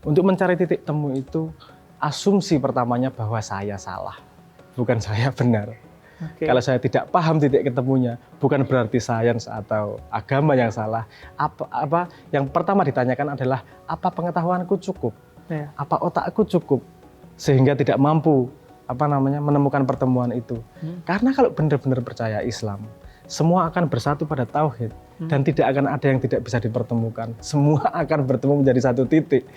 Untuk mencari titik temu itu, asumsi pertamanya bahwa saya salah, bukan saya benar. Oke. Kalau saya tidak paham titik ketemunya, bukan berarti sains atau agama yang salah. Apa yang pertama ditanyakan adalah apa pengetahuanku cukup, Ya. apa otakku cukup, sehingga tidak mampu menemukan pertemuan itu. Karena kalau benar-benar percaya Islam, semua akan bersatu pada tauhid dan tidak akan ada yang tidak bisa dipertemukan. Semua akan bertemu menjadi satu titik.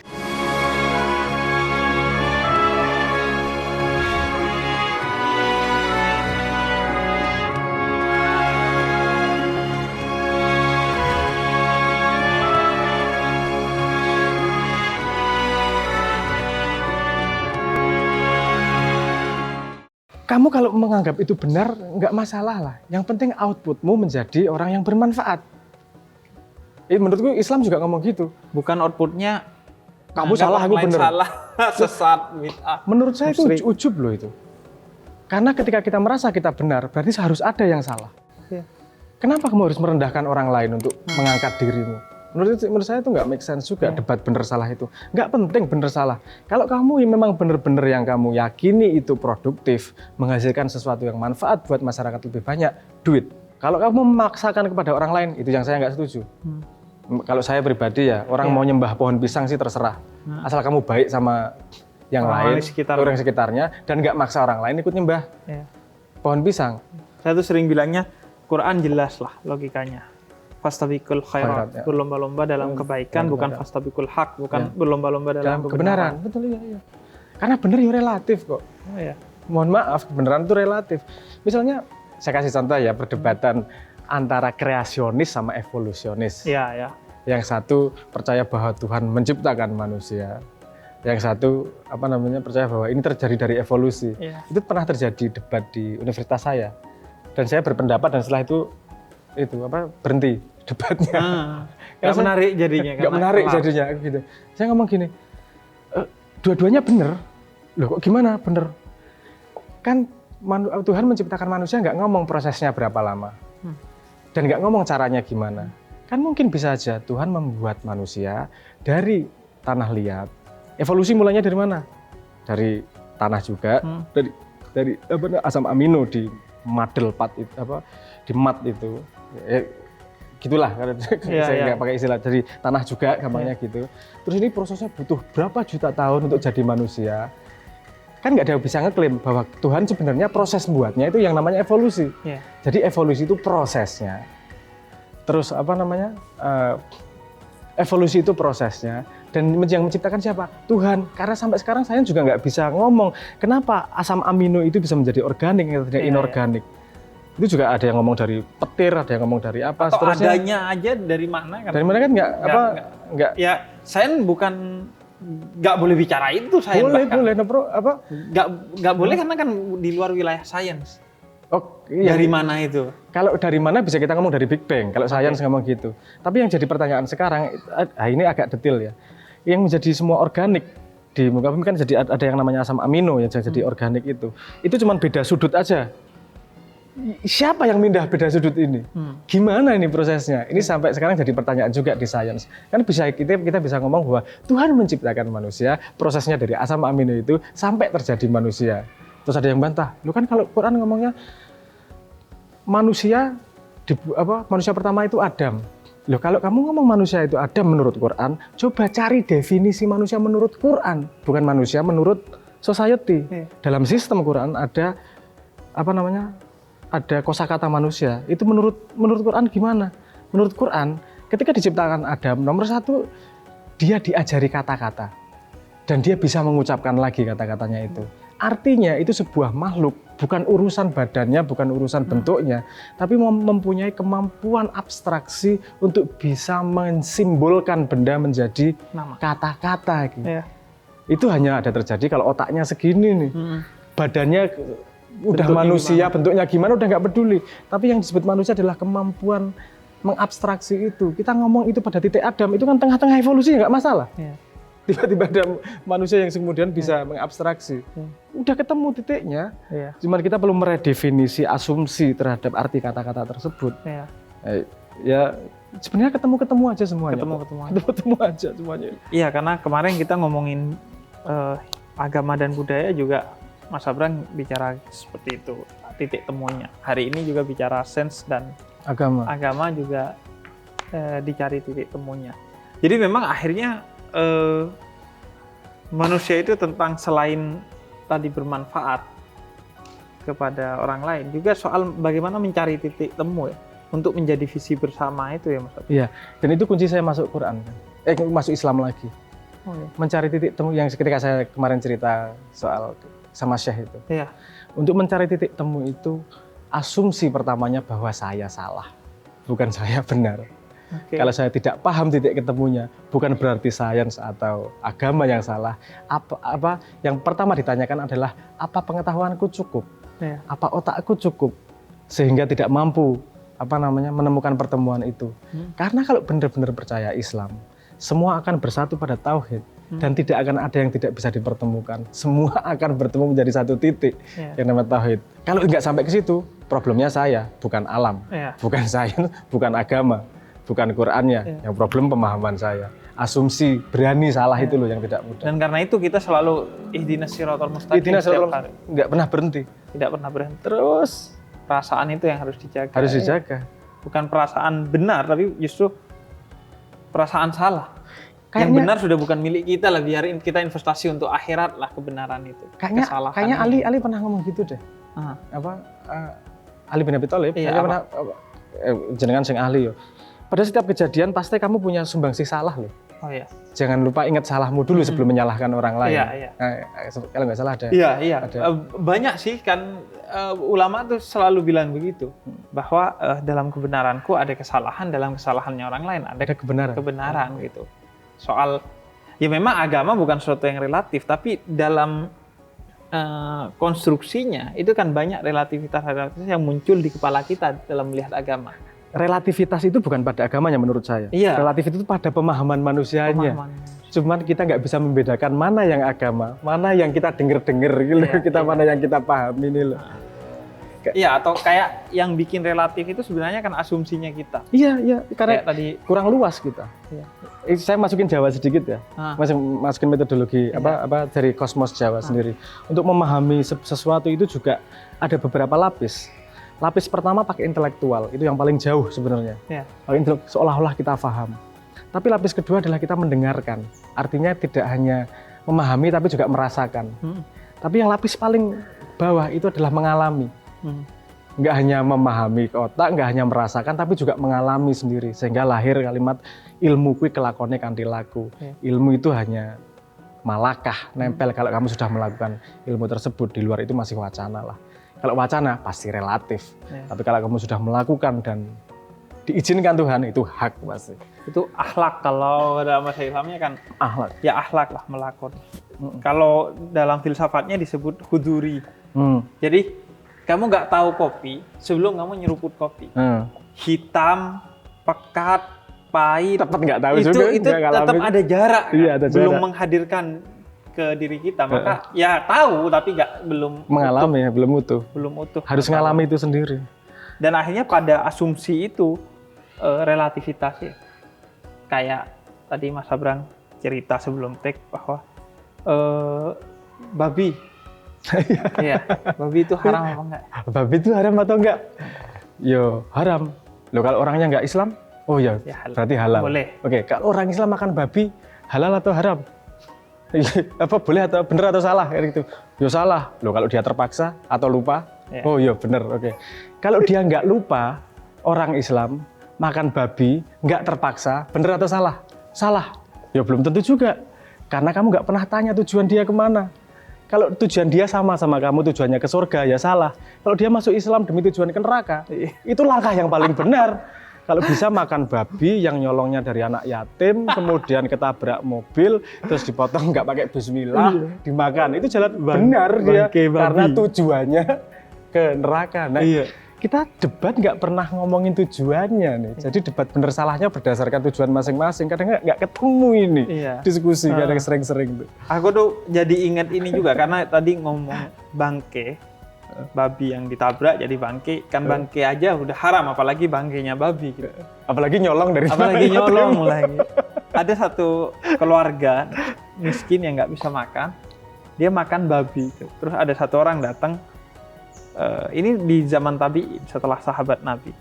Kamu kalau menganggap itu benar, nggak masalah lah. Yang penting outputmu menjadi orang yang bermanfaat. Menurutku Islam juga ngomong gitu. Bukan outputnya Kamu salah, aku benar. Salah, sesat, bid'ah. Menurut saya itu Musyrik. ujub loh itu. Karena ketika kita merasa kita benar, berarti harus ada yang salah. Ya. Kenapa kamu harus merendahkan orang lain untuk mengangkat dirimu? Menurut saya itu nggak make sense juga debat benar salah itu. Nggak penting benar salah. Kalau kamu memang benar-benar yang kamu yakini itu produktif, menghasilkan sesuatu yang manfaat buat masyarakat lebih banyak, do it. Kalau kamu memaksakan kepada orang lain, itu yang saya nggak setuju. Kalau saya pribadi ya, orang mau nyembah pohon pisang sih terserah. Asal kamu baik sama yang lain, orang sekitarnya, dan nggak maksa orang lain ikut nyembah pohon pisang. Saya tuh sering bilangnya, Quran jelas lah logikanya. Fastabiqul khairat, berlomba-lomba dalam kebaikan, bukan fastabiqul haq, bukan berlomba-lomba dalam kebenaran. Betul ya. Karena benar ya relatif kok. Oh, ya. Mohon maaf, kebenaran itu relatif. Misalnya, saya kasih contoh ya, perdebatan antara kreasionis sama evolusionis. Ya. Yang satu percaya bahwa Tuhan menciptakan manusia. Yang satu percaya bahwa ini terjadi dari evolusi. Ya. Itu pernah terjadi debat di universitas saya. Dan saya berpendapat dan setelah itu berhenti debatnya. Nggak menarik jadinya. Nggak menarik jadinya gitu. Saya ngomong gini, dua-duanya benar. Loh kok gimana benar? Kan Tuhan menciptakan manusia nggak ngomong prosesnya berapa lama. Dan nggak ngomong caranya gimana. Kan mungkin bisa aja Tuhan membuat manusia dari tanah liat. Evolusi mulainya dari mana? Dari tanah juga, dari asam amino di madel di mat itu. Gitulah, saya nggak pakai istilah dari tanah juga, gampangnya gitu. Terus ini prosesnya butuh berapa juta tahun untuk jadi manusia. Kan nggak ada yang bisa ngeklaim bahwa Tuhan sebenarnya proses buatnya itu yang namanya evolusi. Jadi evolusi itu prosesnya. Terus evolusi itu prosesnya. Dan yang menciptakan siapa? Tuhan. Karena sampai sekarang saya juga nggak bisa ngomong kenapa asam amino itu bisa menjadi organik atau tidak inorganik. Itu juga ada yang ngomong dari petir, ada yang ngomong dari apa. Atau seterusnya. adanya aja dari mana kan? Dari mana kan nggak. Ya, saya bukan nggak boleh bicara itu saya. Boleh, nggak boleh karena kan di luar wilayah sains. Oh, iya. Dari mana itu? Kalau dari mana bisa kita ngomong dari Big Bang, kalau sains ngomong gitu. Tapi yang jadi pertanyaan sekarang, ini agak detail ya. Yang menjadi semua organik di muka bumi kan jadi ada yang namanya asam amino yang jadi organik itu. Itu cuma beda sudut aja. Siapa yang pindah beda sudut ini? Gimana ini prosesnya? Ini sampai sekarang jadi pertanyaan juga di sains. Kan kita bisa ngomong bahwa Tuhan menciptakan manusia, prosesnya dari asam amino itu sampai terjadi manusia. Terus ada yang bantah, lu kan kalau Quran ngomongnya manusia pertama itu Adam. Loh kalau kamu ngomong manusia itu Adam menurut Quran, coba cari definisi manusia menurut Quran, bukan manusia menurut society. Dalam sistem Quran ada ada kosakata manusia. Itu menurut Quran gimana? Menurut Quran, ketika diciptakan Adam, nomor satu dia diajari kata-kata dan dia bisa mengucapkan lagi kata-katanya itu. Artinya itu sebuah makhluk, bukan urusan badannya, bukan urusan bentuknya, tapi mempunyai kemampuan abstraksi untuk bisa mensimbolkan benda menjadi kata-kata. Gitu. Itu hanya ada terjadi kalau otaknya segini nih, badannya udah bentuknya manusia, bentuknya gimana udah nggak peduli. Tapi yang disebut manusia adalah kemampuan mengabstraksi itu. Kita ngomong itu pada titik Adam, itu kan tengah-tengah evolusi nggak masalah. Tiba-tiba ada manusia yang kemudian bisa mengabstraksi. Udah ketemu titiknya, cuman kita perlu meredefinisi asumsi terhadap arti kata-kata tersebut. Ya Sebenarnya ketemu aja semuanya. Ketemu aja semuanya. Iya, karena kemarin kita ngomongin agama dan budaya juga Mas Abrang bicara seperti itu, titik temunya. Hari ini juga bicara sains dan agama juga dicari titik temunya. Jadi memang akhirnya manusia itu tentang selain tadi bermanfaat kepada orang lain, juga soal bagaimana mencari titik temu ya, untuk menjadi visi bersama itu ya Mas. Iya, dan itu kunci saya masuk Quran, masuk Islam lagi. Oh, iya. Mencari titik temu yang ketika saya kemarin cerita soal sama Syekh itu. Iya. Untuk mencari titik temu itu asumsi pertamanya bahwa saya salah, bukan saya benar. Okay. Kalau saya tidak paham titik ketemunya, bukan berarti sains atau agama yang salah. Apa yang pertama ditanyakan adalah apa pengetahuanku cukup, apa otakku cukup, sehingga tidak mampu menemukan pertemuan itu. Karena kalau benar-benar percaya Islam, semua akan bersatu pada tauhid dan tidak akan ada yang tidak bisa dipertemukan. Semua akan bertemu menjadi satu titik yang namanya tauhid. Kalau nggak sampai ke situ, problemnya saya, bukan alam, bukan sains, bukan agama, bukan Qur'annya. Yang problem pemahaman saya. Asumsi berani salah itu loh yang tidak mudah. Dan karena itu kita selalu ihdinas siratal mustaqim setiap hari. Nggak pernah berhenti. Tidak pernah berhenti. Terus perasaan itu yang harus dijaga. Harus dijaga. Bukan perasaan benar, tapi justru perasaan salah. Yang benar sudah bukan milik kita lah, biarin kita investasi untuk akhirat lah kebenaran itu. Kayaknya Ali pernah ngomong gitu deh. Ali bin Abi Thalib, pernah jenengan sing ahli yo. Pada setiap kejadian pasti kamu punya sumbangsih salah loh. Oh iya. Jangan lupa ingat salahmu dulu sebelum menyalahkan orang lain. Iya. Kalau nggak salah ada. Iya. Banyak sih kan ulama tuh selalu bilang begitu, bahwa dalam kebenaranku ada kesalahan, dalam kesalahannya orang lain ada kebenaran gitu. Soal ya memang agama bukan sesuatu yang relatif, tapi dalam konstruksinya itu kan banyak relativitas yang muncul di kepala kita dalam melihat agama. Relativitas itu bukan pada agamanya menurut saya. Iya. Relativitas itu pada pemahaman manusianya. Cuman kita nggak bisa membedakan mana yang agama, mana yang kita dengar-dengar gitu, mana yang kita pahami ini loh. Iya, atau kayak yang bikin relatif itu sebenarnya kan asumsinya kita. Iya, karena kayak tadi kurang luas kita. Iya. Saya masukin Jawa sedikit ya. Masukin metodologi dari kosmos Jawa sendiri. Untuk memahami sesuatu itu juga ada beberapa lapis. Lapis pertama pakai intelektual, itu yang paling jauh sebenarnya. Seolah-olah kita paham. Tapi lapis kedua adalah kita mendengarkan. Artinya tidak hanya memahami tapi juga merasakan. Tapi yang lapis paling bawah itu adalah mengalami. Nggak hanya memahami ke otak, nggak hanya merasakan, tapi juga mengalami sendiri. Sehingga lahir kalimat ilmu kui kelakone kanthi laku. Ilmu itu hanya malakah, nempel kalau kamu sudah melakukan ilmu tersebut. Di luar itu masih wacana lah. Kalau wacana pasti relatif, tapi kalau kamu sudah melakukan dan diizinkan Tuhan, itu hak pasti. Itu akhlak, kalau dalam bahasa Islamnya kan akhlak. Ya akhlak lah, melakon. Kalau dalam filsafatnya disebut huduri. Jadi kamu nggak tahu kopi sebelum kamu nyeruput kopi. Hitam, pekat, pahit. Tetap nggak tahu itu, juga. Itu tetap ada jarak. Iya, ada belum jarak. Menghadirkan ke diri kita, maka ya tahu tapi belum mengalami utuh. Belum utuh. Harus ngalami itu sendiri. Dan akhirnya pada asumsi itu relativitas ya. Kayak tadi Mas Abrang cerita sebelum take bahwa babi. Iya, babi itu haram apa enggak? Babi itu haram atau enggak? Yo, haram. Loh kalau orangnya enggak Islam? Oh ya, berarti halal. Boleh. Oke, kalau orang Islam makan babi, halal atau haram? Boleh atau benar atau salah kayak gitu. Yo salah. Loh kalau dia terpaksa atau lupa? Oh iya benar. Oke. Kalau dia nggak lupa, orang Islam makan babi nggak terpaksa, benar atau salah? Salah. Ya belum tentu juga. Karena kamu nggak pernah tanya tujuan dia kemana. Kalau tujuan dia sama kamu, tujuannya ke surga, ya salah. Kalau dia masuk Islam demi tujuan ke neraka, itu langkah yang paling benar. Kalau bisa makan babi yang nyolongnya dari anak yatim, kemudian ketabrak mobil, terus dipotong nggak pakai bismillah, dimakan. Itu jalan benar dia, karena tujuannya ke neraka. Nah, kita debat nggak pernah ngomongin tujuannya nih. Jadi debat benar salahnya berdasarkan tujuan masing-masing. Kadang nggak ketemu ini diskusi, kadang sering-sering tuh. Aku tuh jadi ingat ini juga, karena tadi ngomong bangke. babi yang ditabrak jadi bangke, kan bangke aja udah haram, apalagi bangkainya babi gitu. Apalagi nyolong dari Apalagi nyolong lagi. Ada satu keluarga miskin yang nggak bisa makan, dia makan babi. Terus ada satu orang datang, ini di zaman tabi'in setelah sahabat Nabi.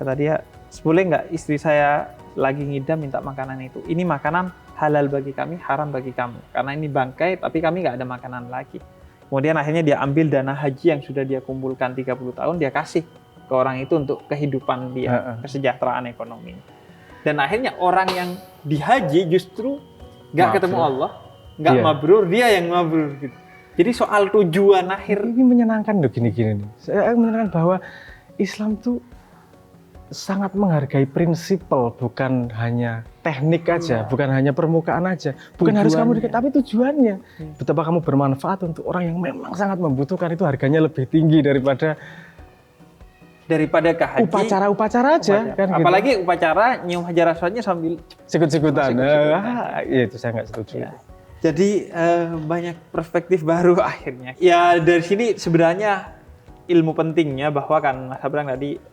Kata dia, boleh nggak istri saya lagi ngidam minta makanan itu? Ini makanan halal bagi kami, haram bagi kamu. Karena ini bangkai, tapi kami nggak ada makanan lagi. Kemudian akhirnya dia ambil dana haji yang sudah dia kumpulkan 30 tahun, dia kasih ke orang itu untuk kehidupan dia, kesejahteraan ekonomi. Dan akhirnya orang yang dihaji justru nggak ketemu Allah, nggak mabrur, dia yang mabrur. Gitu. Jadi soal tujuan akhir. Ini menyenangkan loh gini-gini nih. Saya menyenangkan bahwa Islam tuh sangat menghargai prinsipal, bukan hanya teknik aja, bukan hanya permukaan aja, bukan harus kamu dikit, tapi tujuannya. Betapa kamu bermanfaat untuk orang yang memang sangat membutuhkan, itu harganya lebih tinggi daripada ke haji. Upacara aja. Kan, apalagi gitu. Upacara nyium hajar aswadnya sambil sikut-sikutan. Itu saya nggak setuju. Ya. Jadi banyak perspektif baru akhirnya. Ya dari sini sebenarnya ilmu pentingnya bahwa kan Mas Abrang tadi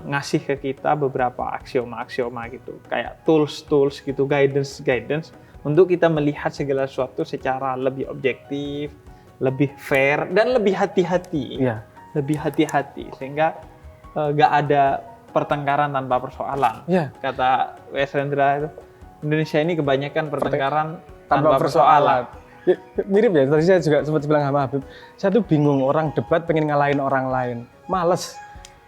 ngasih ke kita beberapa aksioma gitu, kayak tools gitu, guidance untuk kita melihat segala sesuatu secara lebih objektif, lebih fair dan lebih hati-hati. Iya. Lebih hati-hati sehingga nggak ada pertengkaran tanpa persoalan. Iya. Kata W.S. Rendra itu, Indonesia ini kebanyakan pertengkaran tanpa persoalan. Ya, mirip ya, tadi saya juga sempat bilang sama Habib, saya tuh bingung orang debat pengen ngalahin orang lain, males.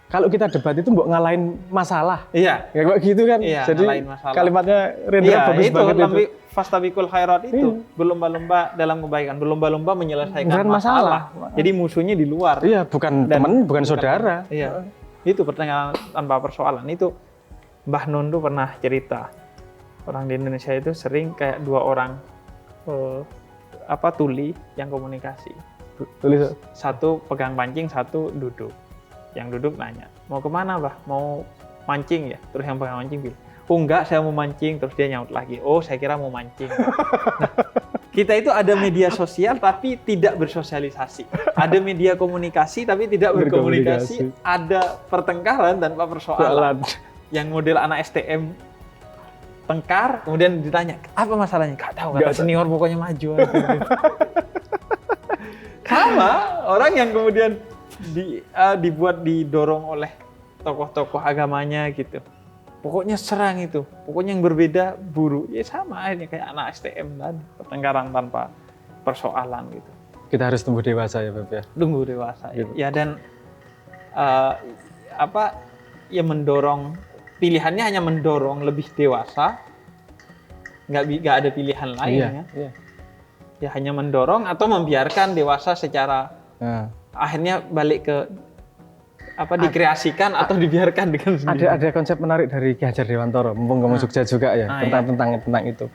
Kalau kita debat itu mbok ngalahin masalah. Iya. Kayak gitu kan. Iya, jadi kalimatnya Rendra bagus banget itu. Fastabiqul khairat itu berlomba-lomba dalam kebaikan, berlomba-lomba menyelesaikan masalah. Jadi musuhnya di luar. Iya, bukan teman, bukan saudara. Iya. Itu pertengkaran tanpa persoalan. Itu Mbah Nun tuh pernah cerita. Orang di Indonesia itu sering kayak dua orang tuli yang komunikasi. Tulis. Satu pegang pancing, satu duduk. Yang duduk nanya, mau kemana Mbah? Mau mancing ya? Terus yang pegang mancing bilang, oh enggak, saya mau mancing. Terus dia nyaut lagi, oh saya kira mau mancing. Nah, kita itu ada media sosial tapi tidak bersosialisasi. Ada media komunikasi tapi tidak berkomunikasi. Ada pertengkaran tanpa persoalan. Yang model anak STM tengkar, kemudian ditanya, apa masalahnya? Gak tahu, kata senior pokoknya maju. Sama, orang yang kemudian didorong oleh tokoh-tokoh agamanya gitu. Pokoknya serang itu, pokoknya yang berbeda buruk. Ya sama akhirnya kayak anak STM tadi, pertengkaran tanpa persoalan gitu. Kita harus tumbuh dewasa ya, Beb ya. Tumbuh dewasa gitu. Ya, dan mendorong, pilihannya hanya mendorong lebih dewasa. Nggak ada pilihan lain ya. Ya hanya mendorong atau membiarkan dewasa secara akhirnya balik ke dikreasikan atau dibiarkan dengan sendiri. Ada konsep menarik dari Ki Hajar Dewantara, mumpung kamu Jogja juga ya, tentang itu.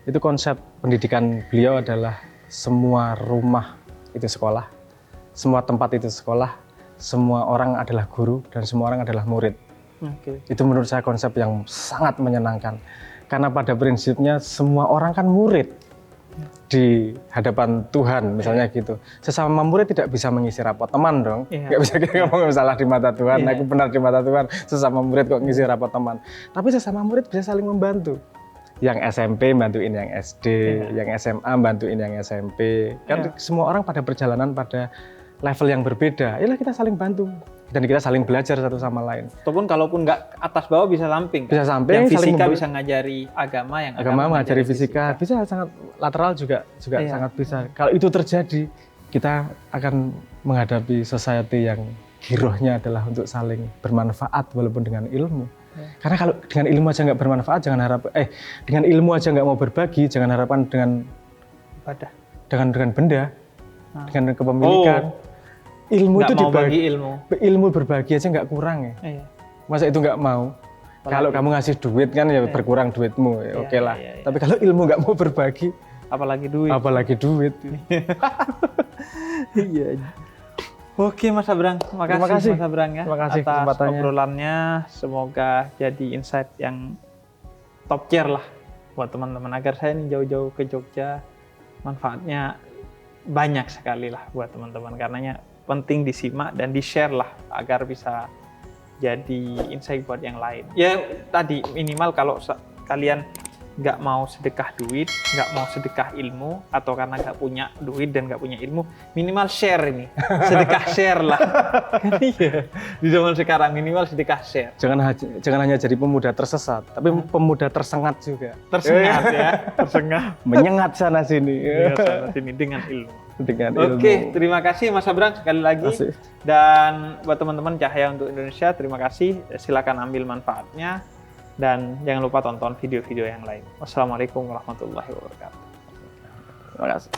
Itu konsep pendidikan beliau adalah semua rumah itu sekolah, semua tempat itu sekolah, semua orang adalah guru dan semua orang adalah murid. Itu menurut saya konsep yang sangat menyenangkan. Karena pada prinsipnya semua orang kan murid di hadapan Tuhan, misalnya gitu. Sesama murid tidak bisa mengisi rapot teman dong. Nggak bisa kita ngomong salah di mata Tuhan, aku benar di mata Tuhan. Sesama murid kok ngisi rapot teman. Tapi sesama murid bisa saling membantu. Yang SMP bantuin yang SD, yang SMA bantuin yang SMP. Kan semua orang pada perjalanan pada level yang berbeda. Yalah kita saling bantu. Dan kita saling belajar satu sama lain. Ataupun kalaupun nggak atas bawah bisa samping. Bisa samping. Yang fisika bisa ngajari agama, yang agama mengajari fisika. Bisa sangat lateral juga sangat bisa. Kalau itu terjadi, kita akan menghadapi society yang girohnya adalah untuk saling bermanfaat walaupun dengan ilmu. Karena kalau dengan ilmu aja nggak bermanfaat, jangan harap dengan ilmu aja nggak mau berbagi, jangan harapan dengan ibadah, dengan benda, dengan kepemilikan. Ilmu nggak itu dibagi, ilmu berbagi aja nggak kurang ya. Masa itu nggak mau? Kalau kamu ngasih duit kan ya berkurang duitmu, ya oke lah. Tapi kalau ilmu nggak mau berbagi, apalagi duit. Iya. Oke Mas Abrang, terima kasih Mas Abrang ya atas obrolannya. Semoga jadi insight yang top tier lah buat teman-teman agar saya nih jauh-jauh ke Jogja, manfaatnya banyak sekali lah buat teman-teman, karenanya penting disimak dan di-share lah agar bisa jadi insight buat yang lain. Ya tadi minimal kalau kalian nggak mau sedekah duit, nggak mau sedekah ilmu, atau karena nggak punya duit dan nggak punya ilmu, minimal share ini, sedekah share lah. Kan iya, di zaman sekarang minimal sedekah share. Jangan hanya jadi pemuda tersesat, tapi pemuda tersengat juga. Tersengat ya, tersengat. Menyengat sana sini. Menyengat sana sini dengan ilmu. Dengan ilmu. Oke, terima kasih Mas Abrang sekali lagi. Dan buat teman-teman Cahaya untuk Indonesia, terima kasih. Silakan ambil manfaatnya. Dan jangan lupa tonton video-video yang lain. Wassalamualaikum warahmatullahi wabarakatuh. Terima kasih.